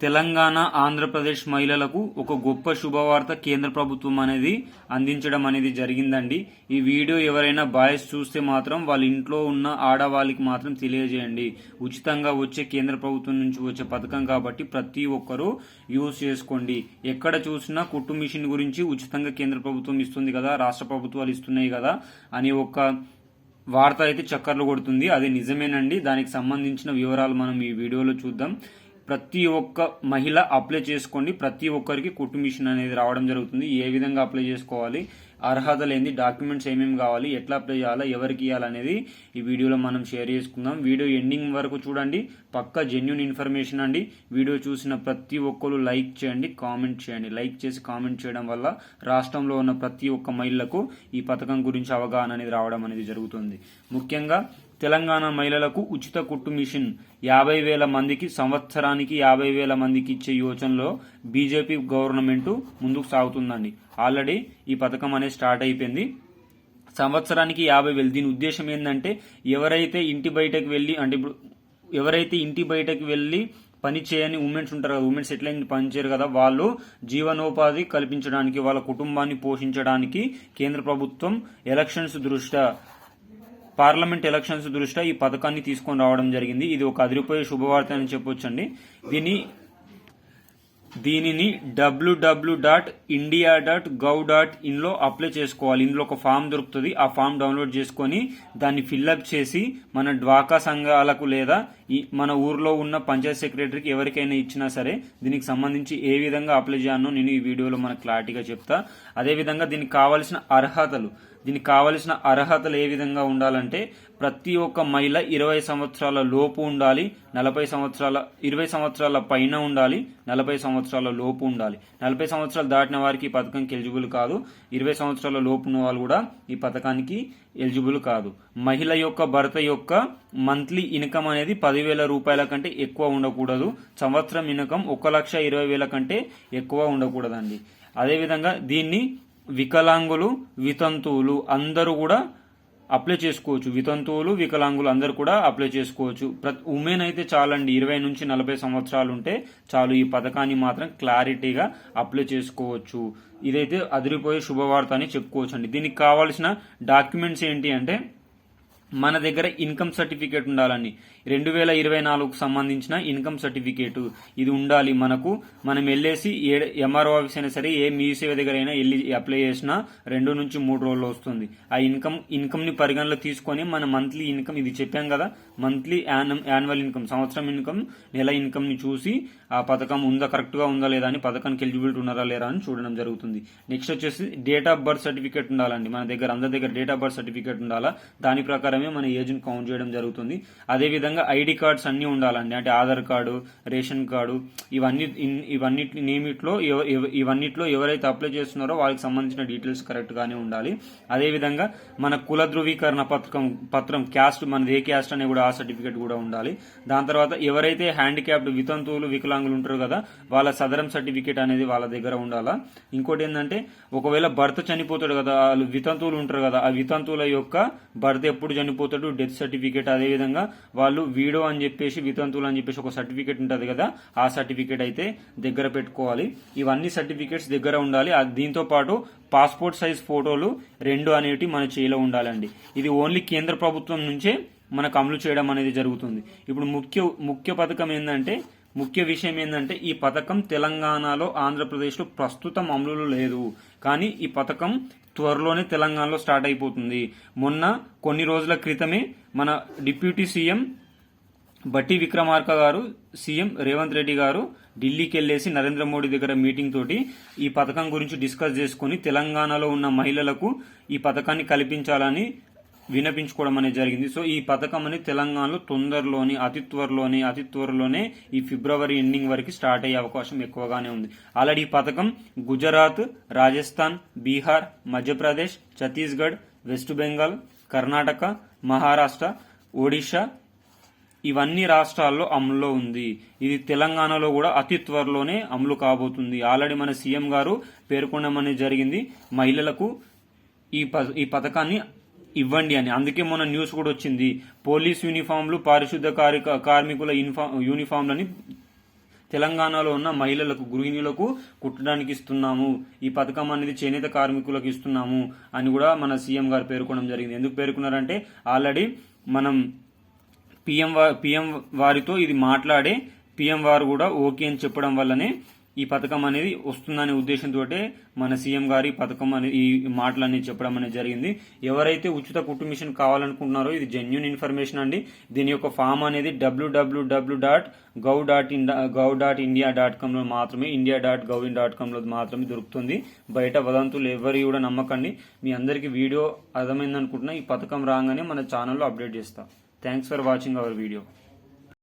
తెలంగాణ ఆంధ్రప్రదేశ్ మహిళలకు ఒక గొప్ప శుభవార్త కేంద్ర ప్రభుత్వం అనేది అందించడం అనేది జరిగిందండి. ఈ వీడియో ఎవరైనా బాయ్స్ చూస్తే మాత్రం వాళ్ళ ఇంట్లో ఉన్న ఆడవాళ్ళకి మాత్రం తెలియజేయండి. ఉచితంగా వచ్చే కేంద్ర ప్రభుత్వం నుంచి వచ్చే పథకం కాబట్టి ప్రతి ఒక్కరూ యూజ్ చేసుకోండి. ఎక్కడ చూసినా కుట్టు మిషన్ గురించి ఉచితంగా కేంద్ర ప్రభుత్వం ఇస్తుంది కదా, రాష్ట్ర ప్రభుత్వాలు ఇస్తున్నాయి కదా అని ఒక వార్త అయితే చక్కర్లు కొడుతుంది. అది నిజమేనండి. దానికి సంబంధించిన వివరాలు మనం ఈ వీడియోలో చూద్దాం. ప్రతి ఒక్క మహిళ అప్లై చేసుకోండి. ప్రతి ఒక్కరికి కుట్టు మిషన్ అనేది రావడం జరుగుతుంది. ఏ విధంగా అప్లై చేసుకోవాలి, అర్హతలు ఏంది, డాక్యుమెంట్స్ ఏమేమి కావాలి, ఎట్లా అప్లై చేయాలా, ఎవరికి ఇవ్వాలనేది ఈ వీడియోలో మనం షేర్ చేసుకుందాం. వీడియో ఎండింగ్ వరకు చూడండి. పక్కా జెన్యూన్ ఇన్ఫర్మేషన్ అండి. వీడియో చూసిన ప్రతి ఒక్కరు లైక్ చేయండి, కామెంట్ చేయండి. లైక్ చేసి కామెంట్ చేయడం వల్ల రాష్ట్రంలో ఉన్న ప్రతి ఒక్క మహిళలకు ఈ పథకం గురించి అవగాహన అనేది రావడం అనేది జరుగుతుంది. ముఖ్యంగా తెలంగాణ మహిళలకు ఉచిత కుట్టు మిషన్ 50,000 మందికి సంవత్సరానికి 50,000 మందికి ఇచ్చే యోచనలో బీజేపీ గవర్నమెంట్ ముందుకు సాగుతుందండి. ఆల్రెడీ ఈ పథకం అనేది స్టార్ట్ అయిపోయింది. సంవత్సరానికి 50,000. దీని ఉద్దేశం ఏంటంటే ఎవరైతే ఇంటి బయటకు వెళ్ళి పని చేయని ఉమెన్స్ ఉంటారు కదా, ఉమెన్స్ ఎట్లా పని చేయరు కదా, వాళ్ళు జీవనోపాధి కల్పించడానికి, వాళ్ళ కుటుంబాన్ని పోషించడానికి కేంద్ర ప్రభుత్వం పార్లమెంట్ ఎలక్షన్స్ దృష్ట్యా ఈ పథకాన్ని తీసుకొని రావడం జరిగింది. ఇది ఒక అదిరిపోయే శుభవార్త అని చెప్పొచ్చండి. దీనిని www.india.gov.in లో అప్లై చేసుకోవాలి. ఇందులో ఒక ఫామ్ దొరుకుతుంది. ఆ ఫామ్ డౌన్లోడ్ చేసుకొని దాన్ని ఫిల్అప్ చేసి మన డ్వాకా సంఘాలకు లేదా మన ఊర్లో ఉన్న పంచాయత్ సెక్రటరీకి ఎవరికైనా ఇచ్చినా సరే దీనికి సంబంధించి ఏ విధంగా అప్లై చేయాలో నేను ఈ వీడియోలో మనకు క్లారిటీగా చెప్తా. అదేవిధంగా దీనికి కావలసిన అర్హతలు ఏ విధంగా ఉండాలంటే ప్రతి ఒక్క మహిళ 20 సంవత్సరాల లోపు ఉండాలి, 20 సంవత్సరాల పైన ఉండాలి, 40 సంవత్సరాల లోపు ఉండాలి. 40 సంవత్సరాలు దాటిన వారికి ఈ పథకానికి ఎలిజిబుల్ కాదు. 20 సంవత్సరాల లోపు ఉన్న వాళ్ళు కూడా ఈ పథకానికి ఎలిజిబుల్ కాదు. మహిళ యొక్క భర్త యొక్క మంత్లీ ఇన్కమ్ అనేది 10,000 రూపాయల కంటే ఎక్కువ ఉండకూడదు. సంవత్సరం ఇన్కమ్ 1,20,000 కంటే ఎక్కువ ఉండకూడదండి. అదేవిధంగా దీన్ని వికలాంగులు, వితంతువులు అందరూ కూడా అప్లై చేసుకోవచ్చు. వికలాంగులు అందరూ కూడా అప్లై చేసుకోవచ్చు. ఉమెన్ అయితే చాలండి, 20 నుంచి 40 సంవత్సరాలు ఉంటే చాలు. ఈ పథకాన్ని మాత్రం క్లారిటీగా అప్లై చేసుకోవచ్చు. ఇదైతే అదిరిపోయే శుభవార్త అని చెప్పుకోవచ్చు అండి. దీనికి కావాల్సిన డాక్యుమెంట్స్ ఏంటి అంటే మన దగ్గర ఇన్కమ్ సర్టిఫికేట్ ఉండాలండి. 2024కు సంబంధించిన ఇన్కమ్ సర్టిఫికేట్ ఇది ఉండాలి. మనం వెళ్ళేసి ఎంఆర్ఓ ఆఫీస్ అయినా సరే ఏ మీ సేవ దగ్గర అయినా వెళ్ళి అప్లై చేసినా 2 నుంచి 3 రోజుల్లో వస్తుంది. ఆ ఇన్కమ్ ని పరిగణలో తీసుకొని మన మంత్లీ ఇన్కమ్, ఇది చెప్పాం కదా, మంత్లీ యాన్యువల్ ఇన్కమ్, సంవత్సరం ఇన్కమ్, నెల ఇన్కమ్ ని చూసి ఆ పథకం కరెక్ట్ గా ఉందా లేదా అని, పథకానికి ఎలిజిబిలిటీ ఉన్నారా లేరా అని చూడడం జరుగుతుంది. నెక్స్ట్ వచ్చేసి డేట్ ఆఫ్ బర్త్ సర్టిఫికేట్ ఉండాలండి. మన దగ్గర అందరి దగ్గర డేట్ ఆఫ్ బర్త్ సర్టిఫికేట్ ఉండాలా. దాని ప్రకారమే మన ఏజ్ ని కౌంట్ చేయడం జరుగుతుంది. అదేవిధంగా ఐడి కార్డ్స్ అన్ని ఉండాలండి. అంటే ఆధార్ కార్డు, రేషన్ కార్డు, ఇవన్నిట్లో ఎవరైతే అప్లై చేస్తున్నారో వాళ్ళకి సంబంధించిన డీటెయిల్స్ కరెక్ట్ గానే ఉండాలి. అదేవిధంగా మన కుల ధృవీకరణ పత్రం క్యాస్ట్, మనది ఏ క్యాస్ట్ అనే కూడా ఆ సర్టిఫికేట్ కూడా ఉండాలి. దాని తర్వాత ఎవరైతే హ్యాండిక్యాప్డ్, వితంతువులు, వికలాంగులు ఉంటారు కదా, వాళ్ళ సదరం సర్టిఫికేట్ అనేది వాళ్ళ దగ్గర ఉండాలా. ఇంకోటి ఏంటంటే ఒకవేళ భర్త చనిపోతాడు కదా, వాళ్ళు వితంతువులు ఉంటారు కదా, ఆ వితంతువుల యొక్క భర్త ఎప్పుడు చనిపోతాడు, డెత్ సర్టిఫికేట్, అదేవిధంగా వాళ్ళు వీడో అని చెప్పేసి, వితంతువులు అని చెప్పేసి ఒక సర్టిఫికేట్ ఉంటుంది కదా, ఆ సర్టిఫికేట్ అయితే దగ్గర పెట్టుకోవాలి. ఇవన్నీ సర్టిఫికేట్స్ దగ్గర ఉండాలి. దీంతో పాటు పాస్పోర్ట్ సైజ్ ఫోటోలు 2 అనేవి మన చేతిలో ఉండాలండి. ఇది ఓన్లీ కేంద్ర ప్రభుత్వం నుంచే మనకు అమలు చేయడం అనేది జరుగుతుంది. ఇప్పుడు ముఖ్య విషయం ఏంటంటే ఈ పథకం తెలంగాణలో, ఆంధ్రప్రదేశ్లో ప్రస్తుతం అమలులో లేదు. కానీ ఈ పథకం త్వరలోనే తెలంగాణలో స్టార్ట్ అయిపోతుంది. మొన్న కొన్ని రోజుల క్రితమే మన డిప్యూటీ సీఎం బట్టి విక్రమార్క గారు, సీఎం రేవంత్ రెడ్డి గారు ఢిల్లీకి వెళ్లేసి నరేంద్ర మోడీ దగ్గర మీటింగ్ తోటి ఈ పథకం గురించి డిస్కస్ చేసుకుని తెలంగాణలో ఉన్న మహిళలకు ఈ పథకాన్ని కల్పించాలని వినపించుకోవడం అనేది జరిగింది. సో ఈ పథకం అనేది తెలంగాణలో అతి త్వరలోనే ఈ ఫిబ్రవరి ఎండింగ్ వరకు స్టార్ట్ అయ్యే అవకాశం ఎక్కువగానే ఉంది. ఆల్రెడీ ఈ పథకం గుజరాత్, రాజస్థాన్, బీహార్, మధ్యప్రదేశ్, ఛత్తీస్గఢ్, వెస్ట్ బెంగాల్, కర్ణాటక, మహారాష్ట్ర, ఒడిశా ఇవన్నీ రాష్ట్రాల్లో అమలులో ఉంది. ఇది తెలంగాణలో కూడా అతి త్వరలోనే అమలు కాబోతుంది. ఆల్రెడీ మన సీఎం గారు పేర్కొనడం అనేది జరిగింది, మహిళలకు ఈ పథకాన్ని ఇవ్వండి అని. అందుకే మొన్న న్యూస్ కూడా వచ్చింది, పోలీస్ యూనిఫామ్లు, పారిశుద్ధ కార్మికుల యూనిఫామ్లని తెలంగాణలో ఉన్న మహిళలకు గృహిణులకు కుట్టడానికి ఇస్తున్నాము. ఈ పథకం అనేది చేనేత కార్మికులకు ఇస్తున్నాము అని కూడా మన సీఎం గారు పేర్కొనడం జరిగింది. ఎందుకు పేర్కొన్నారంటే ఆల్రెడీ మనం పిఎం వారితో ఇది మాట్లాడే పిఎం వారు కూడా ఓకే అని చెప్పడం వల్లనే ఈ పథకం అనేది వస్తుందనే ఉద్దేశంతో మన సీఎం గారి పథకం అనేది ఈ మాటలన్నీ చెప్పడం అనేది జరిగింది. ఎవరైతే ఉచిత కుట్టు మిషన్ కావాలనుకుంటున్నారో ఇది జెన్యూన్ ఇన్ఫర్మేషన్ అండి. దీని యొక్క ఫామ్ అనేది www.gov.india.com లో మాత్రమే, india.gov.com లో మాత్రమే దొరుకుతుంది. బయట వదంతులు ఎవరి కూడా నమ్మకండి. మీ అందరికీ వీడియో అర్థమైంది అనుకుంటున్నా. ఈ పథకం రాగానే మన ఛానల్లో అప్డేట్ చేస్తా. Thanks for watching our video.